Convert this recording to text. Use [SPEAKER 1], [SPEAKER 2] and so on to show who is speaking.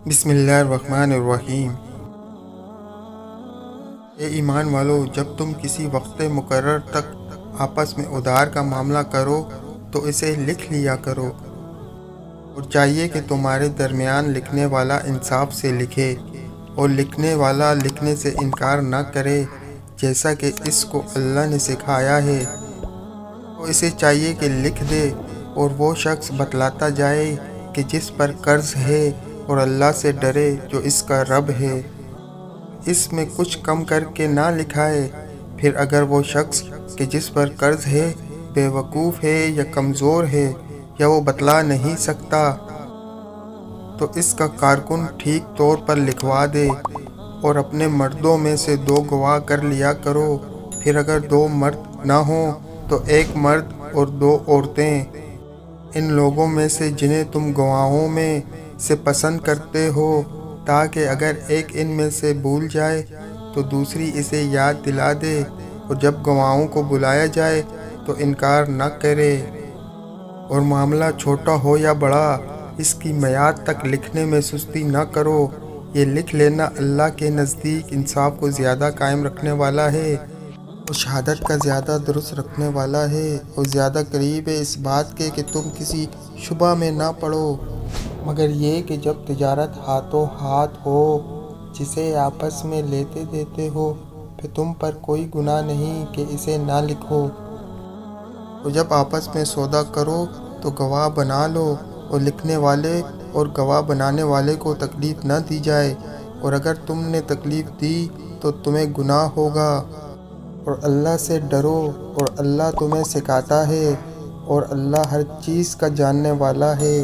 [SPEAKER 1] بسم اللہ الرحمن الرحیم۔ اے ایمان والو، جب تم کسی وقت مقرر تک آپس میں ادھار کا معاملہ کرو تو اسے لکھ لیا کرو، اور چاہیے کہ تمہارے درمیان لکھنے والا انصاف سے لکھے اور لکھنے والا لکھنے سے انکار نہ کرے جیسا کہ اس کو اللہ نے سکھایا ہے، تو اسے چاہیے کہ لکھ دے اور وہ شخص بتلاتا جائے کہ جس پر قرض ہے اور اللہ سے ڈرے جو اس کا رب ہے، اس میں کچھ کم کر کے نہ لکھائے۔ پھر اگر وہ شخص کہ جس پر قرض ہے بے وقوف ہے یا کمزور ہے یا وہ بتلا نہیں سکتا، تو اس کا کارکن ٹھیک طور پر لکھوا دے اور اپنے مردوں میں سے 2 گواہ کر لیا کرو۔ پھر اگر 2 مرد نہ ہوں تو 1 مرد اور 2 عورتیں، ان لوگوں میں سے جنہیں تم گواہوں میں سے پسند کرتے ہو، تاکہ اگر ایک ان میں سے بھول جائے تو دوسری اسے یاد دلا دے، اور جب گواہوں کو بلایا جائے تو انکار نہ کرے۔ اور معاملہ چھوٹا ہو یا بڑا، اس کی میعاد تک لکھنے میں سستی نہ کرو۔ یہ لکھ لینا اللہ کے نزدیک انصاف کو زیادہ قائم رکھنے والا ہے اور شہادت کا زیادہ درست رکھنے والا ہے، اور زیادہ قریب ہے اس بات کے کہ تم کسی شبہ میں نہ پڑو، مگر یہ کہ جب تجارت ہاتھوں ہاتھ ہو جسے آپس میں لیتے دیتے ہو، پھر تم پر کوئی گناہ نہیں کہ اسے نہ لکھو۔ اور جب آپس میں سودا کرو تو گواہ بنا لو، اور لکھنے والے اور گواہ بنانے والے کو تکلیف نہ دی جائے، اور اگر تم نے تکلیف دی تو تمہیں گناہ ہوگا۔ اور اللہ سے ڈرو، اور اللہ تمہیں سکھاتا ہے، اور اللہ ہر چیز کا جاننے والا ہے۔